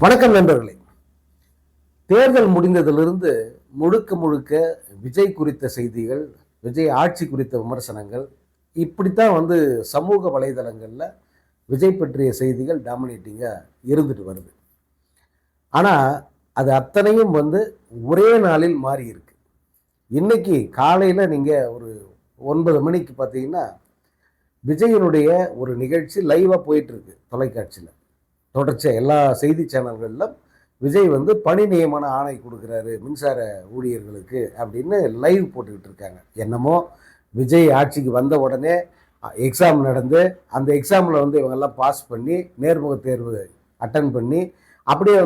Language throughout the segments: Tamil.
வணக்கம் நண்பர்களே. தேர்தல் முடிந்ததிலிருந்து முழுக்க முழுக்க விஜய் குறித்த செய்திகள், விஜய் ஆட்சி குறித்த விமர்சனங்கள், இப்படித்தான் சமூக வலைதளங்களில் விஜய் பற்றிய செய்திகள் டாமினேட்டிங்காக இருந்துட்டு வருது. ஆனால் அது அத்தனையும் ஒரே நாளில் மாறி இருக்கு. இன்னைக்கு காலையில் நீங்கள் ஒரு 9 மணிக்கு பார்த்தீங்கன்னா விஜயனுடைய ஒரு நிகழ்ச்சி லைவாக போயிட்டுருக்கு தொலைக்காட்சியில். தொடர்ச்சியாக எல்லா செய்தி சேனல்களிலும் விஜய் பணி நியமன ஆணை கொடுக்குறாரு மின்சார ஊழியர்களுக்கு அப்படின்னு லைவ் போட்டுக்கிட்டு இருக்காங்க. என்னமோ விஜய் ஆட்சிக்கு வந்த உடனே எக்ஸாம் நடந்து அந்த எக்ஸாமில் இவங்கெல்லாம் பாஸ் பண்ணி நேர்முக தேர்வு அட்டன் பண்ணி அப்படியே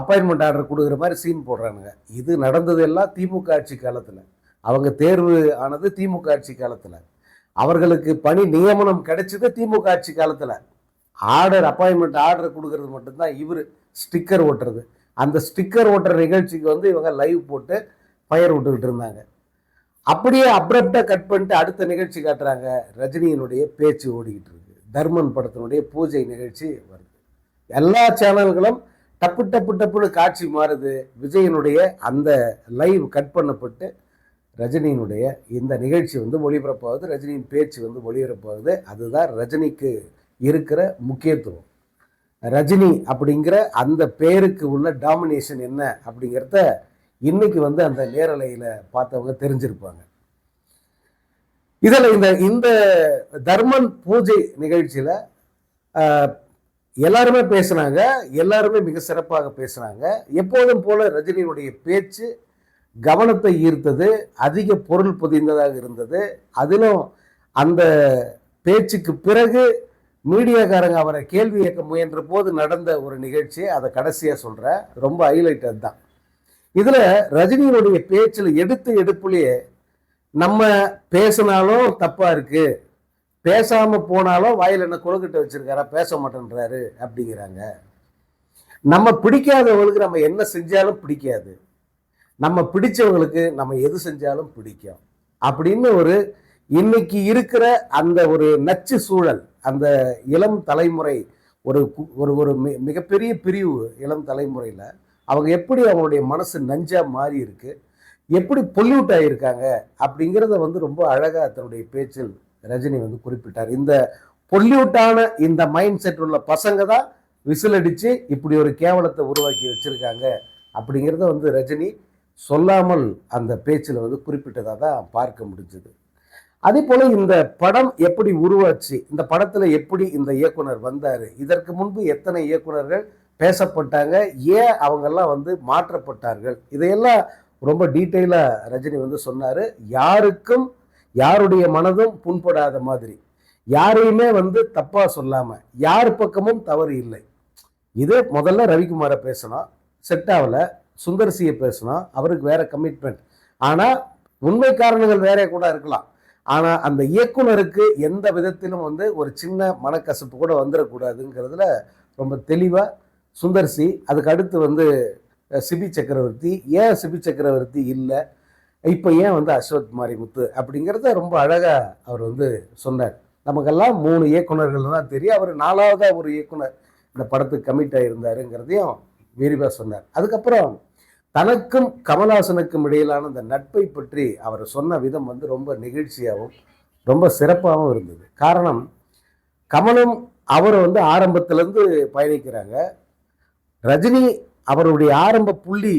அப்பாயின்மெண்ட் ஆர்டர் கொடுக்குற மாதிரி சீன் போடுறானுங்க. இது நடந்தது எல்லாம் திமுக ஆட்சி காலத்தில். அவங்க தேர்வு ஆனது திமுக ஆட்சி காலத்தில். அவர்களுக்கு பணி நியமனம் கிடைச்சது திமுக ஆட்சி காலத்தில். அப்பாயின்மெண்ட் ஆர்டர் கொடுக்கறது மட்டும்தான் இவர் ஸ்டிக்கர் ஓட்டுறது. அந்த ஸ்டிக்கர் ஓட்டுற நிகழ்ச்சிக்கு இவங்க லைவ் போட்டு ஃபயர் விட்டுக்கிட்டு இருந்தாங்க. அப்படியே அப்ரப்டாக கட் பண்ணிட்டு அடுத்த நிகழ்ச்சி காட்டுறாங்க. ரஜினியினுடைய பேச்சு ஓடிக்கிட்டு இருக்கு. தர்மன் படத்தினுடைய பூஜை நிகழ்ச்சி வருது. எல்லா சேனல்களும் டப்பு டப்பு டப்புன்னு காட்சி மாறுது. விஜயனுடைய அந்த லைவ் கட் பண்ணப்பட்டு ரஜினியினுடைய இந்த நிகழ்ச்சி ஒளிபரப்பாகுது. ரஜினியின் பேச்சு ஒளிபரப்பாகுது. அதுதான் ரஜினிக்கு இருக்கிற முக்கியத்துவம். ரஜினி அப்படிங்கிற அந்த பேருக்கு உள்ள டாமினேஷன் என்ன அப்படிங்கிறத இன்னைக்கு அந்த நேரலையில் பார்த்தவங்க தெரிஞ்சிருப்பாங்க. இதில் இந்த தர்மன் பூஜை நிகழ்ச்சியில் எல்லாருமே பேசுனாங்க. எல்லாருமே மிக சிறப்பாக பேசுனாங்க. எப்போதும் போல ரஜினியினுடைய பேச்சு கவனத்தை ஈர்த்தது. அதிக பொருள் பொதிந்ததாக இருந்தது. அதிலும் அந்த பேச்சுக்கு பிறகு மீடியாக்காரங்க அவரை கேள்வி கேட்க முயன்ற போது நடந்த ஒரு நிகழ்ச்சி. அதை கடைசியாக சொல்கிறேன். ரொம்ப ஹைலைட் அதுதான். இதில் ரஜினியினுடைய பேச்சில் எடுப்புலேயே நம்ம பேசினாலும் தப்பாக இருக்குது, பேசாமல் போனாலும் வாயில் என்ன கொழுக்கட்டை வச்சுருக்காரா, பேச மாட்டேன்றாரு அப்படிங்கிறாங்க. நம்ம பிடிக்காதவங்களுக்கு நம்ம என்ன செஞ்சாலும் பிடிக்காது, நம்ம பிடிச்சவங்களுக்கு நம்ம எது செஞ்சாலும் பிடிக்கும் அப்படின்னு ஒரு இன்னைக்கு இருக்கிற அந்த ஒரு நச்சு சூழல். அந்த இளம் தலைமுறை ஒரு ஒரு மிகப்பெரிய பிரிவு இளம் தலைமுறையில் அவங்க எப்படி அவங்களுடைய மனசு நஞ்சா மாறி இருக்கு, எப்படி பொல்யூட் ஆகியிருக்காங்க அப்படிங்கிறத ரொம்ப அழகாக தன்னுடைய பேச்சில் ரஜினி குறிப்பிட்டார். இந்த பொல்யூட்டான இந்த மைண்ட் செட் உள்ள பசங்க தான் விசில் அடித்து இப்படி ஒரு கேவலத்தை உருவாக்கி வச்சுருக்காங்க அப்படிங்கிறத ரஜினி சொல்லாமல் அந்த பேச்சில் குறிப்பிட்டதாக தான் பார்க்க முடிஞ்சது. அதே போல இந்த படம் எப்படி உருவாச்சு, இந்த படத்துல எப்படி இந்த இயக்குனர் வந்தாரு, இதற்கு முன்பு எத்தனை இயக்குனர்கள் பேசப்பட்டாங்க, ஏன் அவங்கெல்லாம் மாற்றப்பட்டார்கள், இதையெல்லாம் ரொம்ப டீட்டெயிலா ரஜினி சொன்னாரு. யாருக்கும் யாருடைய மனதும் புண்படாத மாதிரி, யாரையுமே தப்பா சொல்லாம, யார் பக்கமும் தவறு இல்லை. இது முதல்ல ரவிக்குமாரை பேசணும், செட் ஆகல. சுந்தர்சியை பேசணும், அவருக்கு வேற கமிட்மெண்ட். ஆனா உண்மை காரணங்கள் வேற கூட இருக்கலாம். ஆனால் அந்த இயக்குனருக்கு எந்த விதத்திலும் ஒரு சின்ன மனக்கசப்பு கூட வந்துடக்கூடாதுங்கிறதுல ரொம்ப தெளிவாக சுந்தர்சி. அதுக்கு அடுத்து சிபி சக்கரவர்த்தி. ஏன் சிபி சக்கரவர்த்தி இல்லை, இப்போ ஏன் அஸ்வத் மாரிமுத்து அப்படிங்கிறத ரொம்ப அழகாக அவர் சொன்னார். நமக்கெல்லாம் 3 இயக்குனர்கள் தான் தெரியும். அவர் 4ஆவதாக ஒரு இயக்குனர் இந்த படத்துக்கு கமிட் ஆகியிருந்தாருங்கிறதையும் விரிவாக சொன்னார். அதுக்கப்புறம் தனக்கும் கமல்ஹாசனுக்கும் இடையிலான இந்த நட்பை பற்றி அவர் சொன்ன விதம் ரொம்ப நெகிழ்ச்சியாகவும் ரொம்ப சிறப்பாகவும் இருந்தது. காரணம், கமலும் அவர் ஆரம்பத்திலேருந்து பயணிக்கிறாங்க. ரஜினி அவருடைய ஆரம்ப புள்ளி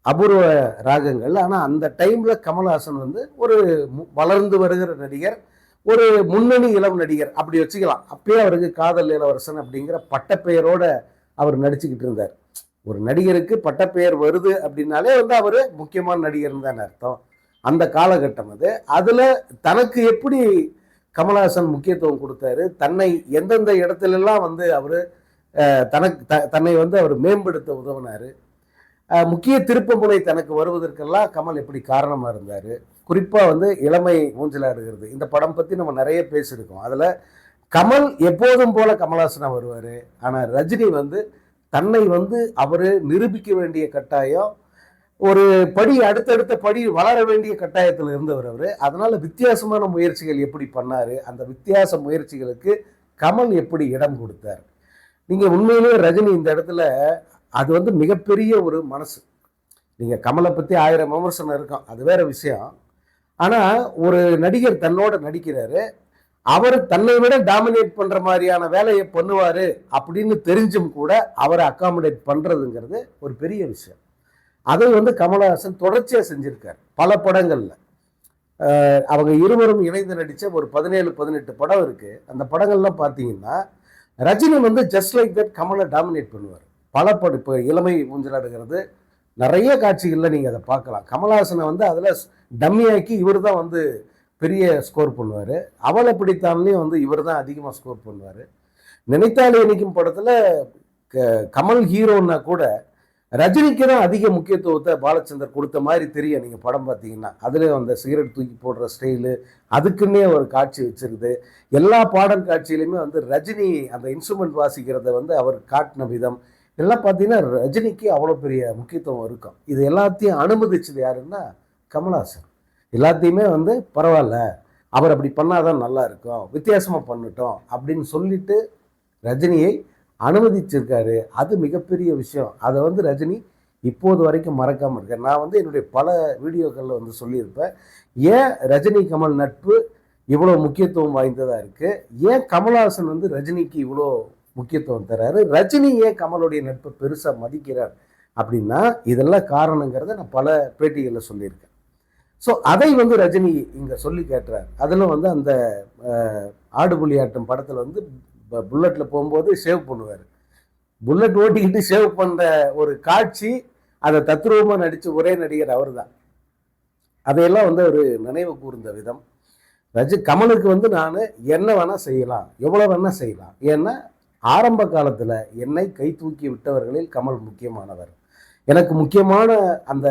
அபூர்வ ராகங்கள். ஆனால் அந்த டைமில் கமல்ஹாசன் ஒரு வளர்ந்து வருகிற நடிகர், ஒரு முன்னணி இளம் நடிகர் அப்படி வச்சுக்கலாம். அப்பயே அவருக்கு காதல் இளவரசன் அப்படிங்கிற பட்டப்பெயரோட அவர் நடிச்சுக்கிட்டு இருந்தார். ஒரு நடிகருக்கு பட்டப்பெயர் வருது அப்படின்னாலே அவர் முக்கியமான நடிகர்னு தானே அர்த்தம். அந்த காலகட்டம் அது. அதில் தனக்கு எப்படி கமல்ஹாசன் முக்கியத்துவம் கொடுத்தாரு, தன்னை எந்தெந்த இடத்துலலாம் அவர் தன்னை அவர் மேம்படுத்த உதவினார், முக்கிய திருப்பமுனை தனக்கு வருவதற்கெல்லாம் கமல் எப்படி காரணமாக இருந்தார். குறிப்பாக இளமை ஊஞ்சலாடுகிறது இந்த படம் பற்றி நம்ம நிறைய பேசியிருக்கோம். அதில் கமல் எப்போதும் போல கமல்ஹாசனாக வருவார். ஆனால் ரஜினி தன்னை அவர் நிரூபிக்க வேண்டிய கட்டாயம், ஒரு படி அடுத்தடுத்த படி வளர வேண்டிய கட்டாயத்தில் இருந்தவர் அவர். அதனால வித்தியாசமான முயற்சிகள் எப்படி பண்ணாரு, அந்த வித்தியாச முயற்சிகளுக்கு கமல் எப்படி இடம் கொடுத்தார். நீங்கள் உண்மையிலேயே ரஜினி இந்த இடத்துல அது வந்து மிகப்பெரிய ஒரு மனசு. நீங்கள் கமலை பற்றி 1000 விமர்சனம் இருக்கும், அது வேற விஷயம். ஆனால் ஒரு நடிகர் தன்னோட நடிக்கிறாரு, அவர் தன்னை விட டாமினேட் பண்ணுற மாதிரியான வேலையை பண்ணுவார் அப்படின்னு தெரிஞ்சும் கூட அவரை அக்காமடேட் பண்ணுறதுங்கிறது ஒரு பெரிய விஷயம். அதை வந்து கமலஹாசன் தொடர்ச்சியாக செஞ்சுருக்கார் பல படங்களில். அவங்க இருவரும் இணைந்து நடித்த ஒரு 17-18 படம் இருக்குது. அந்த படங்கள்லாம் பார்த்தீங்கன்னா ரஜினி வந்து just like that Kamalai dominate பண்ணுவார். பல படம் இப்போ இளமை ஊஞ்சலாடுகிறது நிறைய காட்சிகளில் நீங்கள் அதை பார்க்கலாம். கமலஹாசனை வந்து அதில் டம்மியாக்கி இவர் தான் வந்து பெரிய ஸ்கோர் பண்ணுவார். அவளை பிடித்தான்லேயும் வந்து இவர் தான் அதிகமாக ஸ்கோர் பண்ணுவார். நினைத்தாலே இனிக்கும் படத்தில் கமல் ஹீரோன்னா கூட ரஜினிக்கு தான் அதிக முக்கியத்துவத்தை பாலச்சந்தர் கொடுத்த மாதிரி தெரியும். நீங்கள் படம் பார்த்தீங்கன்னா அதுலேயும் அந்த சிகரெட் தூக்கி போடுற ஸ்டைலு, அதுக்குன்னே ஒரு காட்சி வச்சிருது. எல்லா பாடல் காட்சியிலையுமே வந்து ரஜினி அந்த இன்ஸ்ட்ருமெண்ட் வாசிக்கிறத வந்து அவர் காட்டின விதம் எல்லாம் பார்த்தீங்கன்னா ரஜினிக்கு அவ்வளோ பெரிய முக்கியத்துவம் இருக்கும். இது எல்லாத்தையும் அனுமதிச்சது யாருன்னா கமலஹாசன். எல்லாத்தையுமே வந்து பரவாயில்ல, அவர் அப்படி பண்ணாதான் நல்லா இருக்கும், வித்தியாசமாக பண்ணட்டும் அப்படின்னு சொல்லிட்டு ரஜினியை அனுமதிச்சிருக்காரு. அது மிகப்பெரிய விஷயம். அதை வந்து ரஜினி இப்போது வரைக்கும் மறக்காமல் இருக்கார். நான் வந்து என்னுடைய பல வீடியோக்களில் வந்து சொல்லியிருப்பேன், ஏன் ரஜினி கமல் நட்பு இவ்வளோ முக்கியத்துவம் வாய்ந்ததாக இருக்குது, ஏன் கமல்ஹாசன் வந்து ரஜினிக்கு இவ்வளோ முக்கியத்துவம் தர்றாரு, ரஜினி ஏன் கமலுடைய நட்பை பெருசாக மதிக்கிறார் அப்படின்னா இதெல்லாம் காரணங்கிறத நான் பல பேட்டிகளில் சொல்லியிருக்கேன். ஸோ அதை வந்து ரஜினி இங்கே சொல்லி கேட்டுறார். அதில் வந்து அந்த ஆடுபுலி ஆட்டம் படத்தில் வந்து புல்லட்டில் போகும்போது ஷேவ் பண்ணுவார். புல்லட் ஓட்டிக்கிட்டு ஷேவ் பண்ணுற ஒரு காட்சி, அதை தத்ரூபமாக நடித்த ஒரே நடிகர் அவர் தான். அதையெல்லாம் வந்து ஒரு நினைவு கூர்ந்த விதம். கமலுக்கு வந்து நான் என்ன வேணால் செய்யலாம், எவ்வளோ வேணால் செய்யலாம். ஏன்னா ஆரம்ப காலத்தில் என்னை கை தூக்கி விட்டவர்களில் கமல் முக்கியமானவர். எனக்கு முக்கியமான அந்த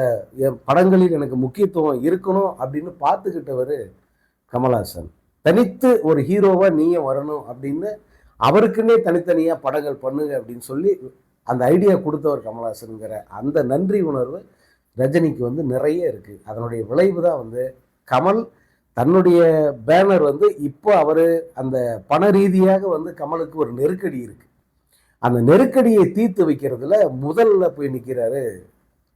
படங்களில் எனக்கு முக்கியத்துவம் இருக்கணும் அப்படின்னு பார்த்துக்கிட்டவர் கமல்ஹாசன். தனித்து ஒரு ஹீரோவாக நீயும் வரணும் அப்படின்னு அவருக்குன்னே தனித்தனியாக படங்கள் பண்ணுங்க அப்படின்னு சொல்லி அந்த ஐடியா கொடுத்தவர் கமல்ஹாசனுங்கிற அந்த நன்றி உணர்வு ரஜினிக்கு வந்து நிறைய இருக்குது. அதனுடைய விளைவு தான் வந்து கமல் தன்னுடைய பேனர் வந்து இப்போ அவர் அந்த பண ரீதியாக வந்து கமலுக்கு ஒரு நெருக்கடி இருக்குது. அந்த நெருக்கடியை தீர்த்து வைக்கிறதுல முதல்ல போய் நிற்கிறாரு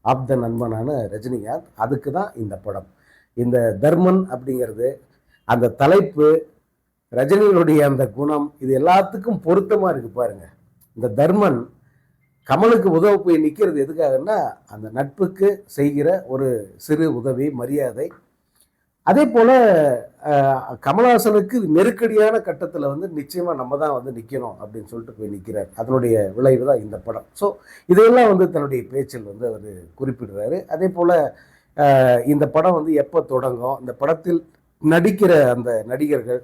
ஆப்த நண்பனான ரஜினிகாந்த். அதுக்கு தான் இந்த படம். இந்த தர்மன் அப்படிங்கிறது, அந்த தலைப்பு, ரஜினியினுடைய அந்த குணம், இது எல்லாத்துக்கும் பொருத்தமாக இருக்குது பாருங்க. இந்த தர்மன் கமலுக்கு உதவ போய் நிற்கிறது எதுக்காகன்னா அந்த நட்புக்கு செய்கிற ஒரு சிறு உதவி, மரியாதை. அதே போல் கமல்ஹாசனுக்கு நெருக்கடியான கட்டத்தில் வந்து நிச்சயமாக நம்ம தான் வந்து நிற்கணும் அப்படின்னு சொல்லிட்டு போய் நிற்கிறார். அதனுடைய விளைவு தான் இந்த படம். ஸோ இதையெல்லாம் வந்து தன்னுடைய பேச்சில் வந்து அவர் குறிப்பிடுறாரு. அதே போல் இந்த படம் வந்து எப்போ தொடங்கும், இந்த படத்தில் நடிக்கிற அந்த நடிகர்கள்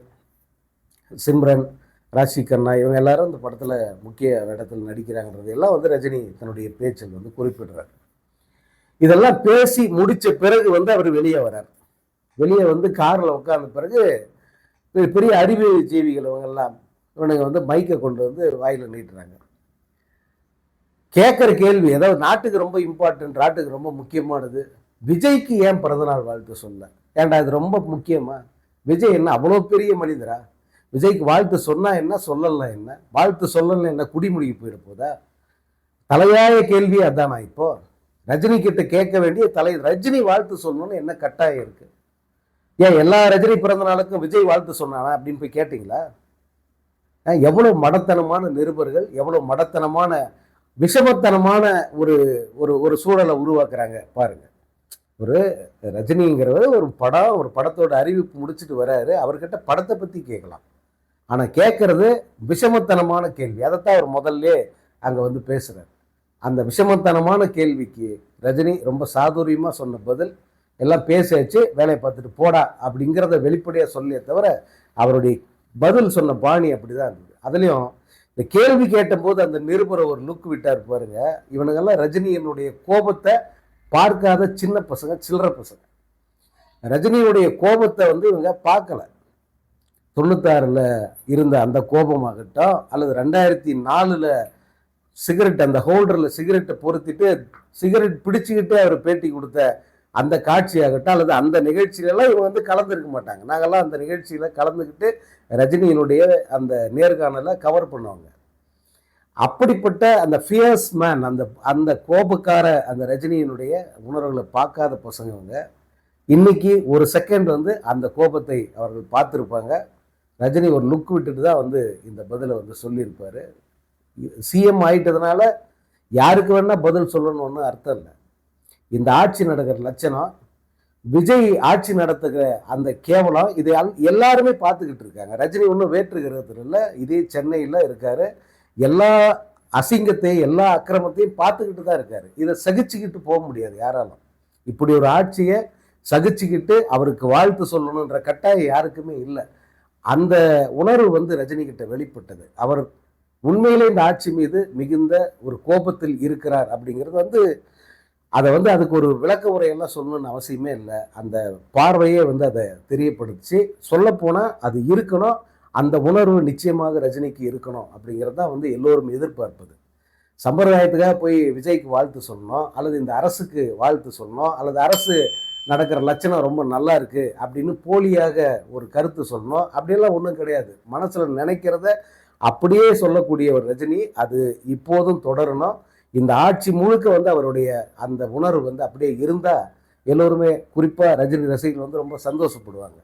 சிம்ரன், ராஷி கண்ணா, இவங்க எல்லாரும் இந்த படத்தில் முக்கிய இடத்தில் நடிக்கிறாங்கிறது எல்லாம் வந்து ரஜினி தன்னுடைய பேச்சில் வந்து குறிப்பிடுறார். இதெல்லாம் பேசி முடித்த பிறகு வந்து அவர் வெளியே வரார். வெளியே வந்து காரில் உட்கார்ந்த பிறகு பெரிய அறிவு ஜீவிகள் இவங்கெல்லாம் இவனுங்க வந்து மைக்கை கொண்டு வந்து வாயில் நீட்டுறாங்க. கேட்குற கேள்வி, ஏதாவது நாட்டுக்கு ரொம்ப இம்பார்ட்டன்ட், நாட்டுக்கு ரொம்ப முக்கியமானது, விஜய்க்கு ஏன் பிறந்தநாள் வாழ்த்து சொல்ல? ஏன்டா இது ரொம்ப முக்கியமா? விஜய் என்ன அவ்வளோ பெரிய மனிதரா? விஜய்க்கு வாழ்த்து சொன்னா என்ன, சொல்லலாம் என்ன? வாழ்த்து சொல்லலாம் என்ன, குடிமுடிக்கு போயிட போதா? தலையாய கேள்வி அதான். நான் இப்போ ரஜினி கிட்ட கேட்க வேண்டிய ரஜினி வாழ்த்து சொல்லணும்னு என்ன கட்டாயம் இருக்கு? ஏன் எல்லா ரஜினி பிறந்த நாளுக்கும் விஜய் வாழ்த்து சொன்னானா அப்படின்னு போய் கேட்டிங்களா? எவ்வளோ மடத்தனமான நிருபர்கள், எவ்வளோ மடத்தனமான விஷமத்தனமான ஒரு ஒரு ஒரு சூழலை உருவாக்குறாங்க பாருங்க. ஒரு ரஜினிங்கிறவர் ஒரு படத்தோட அறிவிப்பு முடிச்சுட்டு வராரு, அவர்கிட்ட படத்தை பற்றி கேட்கலாம். ஆனால் கேட்கறது விஷமத்தனமான கேள்வி. அதைத்தான் அவர் முதல்ல அங்கே வந்து பேசுகிறார். அந்த விஷமத்தனமான கேள்விக்கு ரஜினி ரொம்ப சாதுரியமாக சொன்ன பதில், எல்லாம் பேசியாச்சு, வேலையை பார்த்துட்டு போடா அப்படிங்கிறத வெளிப்படையாக சொல்லியே தவிர அவருடைய பதில் சொன்ன பாணி அப்படி தான் இருந்தது. அதுலேயும் இந்த கேள்வி கேட்டபோது அந்த நிருபரை ஒரு லுக் விட்டார் பாருங்க. இவனுங்கெல்லாம் ரஜினியினுடைய கோபத்தை பார்க்காத சின்ன பசங்க, சில்லற பசங்க. ரஜினியுடைய கோபத்தை வந்து இவங்க பார்க்கல. 96ல் இருந்த அந்த கோபமாகட்டும், அல்லது 2004 சிகரெட் அந்த ஹோல்டரில் சிகரெட்டை பொருத்திட்டு சிகரெட் பிடிச்சிக்கிட்டே அவர் பேட்டி கொடுத்த அந்த காட்சியாகட்டும், அல்லது அந்த நிகழ்ச்சியிலெல்லாம் இவங்க வந்து கலந்துருக்க மாட்டாங்க. நாங்கள்லாம் அந்த நிகழ்ச்சியில் கலந்துக்கிட்டு ரஜினியினுடைய அந்த நேர்காணலை கவர் பண்ணுவாங்க. அப்படிப்பட்ட அந்த ஃபியர்ஸ் மேன், அந்த அந்த கோபக்கார அந்த ரஜினியினுடைய உணர்வுகளை பார்க்காத பசங்க இன்னைக்கு ஒரு செகண்ட் வந்து அந்த கோபத்தை அவர்கள் பார்த்துருப்பாங்க. ரஜினி ஒரு லுக் விட்டுட்டு தான் வந்து இந்த பதிலை வந்து சொல்லியிருப்பாரு. சிஎம் ஆயிட்டதுனால யாருக்கு வேணா பதில் சொல்லணும்னு அர்த்தம் இல்லை. இந்த ஆட்சி நடக்கிற லட்சணம், விஜய் ஆட்சி நடத்துகிற அந்த கேவலம், இதை எல்லாருமே பார்த்துக்கிட்டு இருக்காங்க. ரஜினி ஒன்றும் வேற்றுகிறது இல்லை, இதே சென்னையில் இருக்காரு. எல்லா அசிங்கத்தையும் எல்லா அக்கிரமத்தையும் பார்த்துக்கிட்டு தான் இருக்காரு. இதை சகிச்சுக்கிட்டு போக முடியாது யாராலும். இப்படி ஒரு ஆட்சியை சகிச்சுக்கிட்டு அவருக்கு வாழ்த்து சொல்லணுன்ற கட்டாயம் யாருக்குமே இல்லை. அந்த உணர்வு வந்து ரஜினி கிட்ட வெளிப்பட்டது. அவர் உண்மையிலே இந்த ஆட்சி மீது மிகுந்த ஒரு கோபத்தில் இருக்கிறார் அப்படிங்கிறது வந்து அதை வந்து அதுக்கு ஒரு விளக்க உரையெல்லாம் சொல்லணும்னு அவசியமே இல்லை. அந்த பார்வையே வந்து அதை தெரியப்படுத்தி சொல்லப்போனால் அது இருக்கணும். அந்த உணர்வு நிச்சயமாக ரஜினிக்கு இருக்கணும் அப்படிங்கிறது தான் வந்து எல்லோரும் எதிர்பார்ப்பது. சம்பிரதாயத்துக்காக போய் விஜய்க்கு வாழ்த்து சொல்லணும், அல்லது இந்த அரசுக்கு வாழ்த்து சொல்லணும், அல்லது அரசு நடக்கிற லட்சணம் ரொம்ப நல்லா இருக்கு அப்படின்னு போலியாக ஒரு கருத்து சொல்லணும், அப்படியெல்லாம் ஒன்றும் கிடையாது. மனசில் நினைக்கிறத அப்படியே சொல்லக்கூடிய ஒரு ரஜினி அது இப்போதும் தொடரணும். இந்த ஆட்சி முழுக்க வந்து அவருடைய அந்த உணர்வு வந்து அப்படியே இருந்தால் எல்லோருமே, குறிப்பாக ரஜினி ரசிகர்கள் வந்து ரொம்ப சந்தோஷப்படுவாங்க.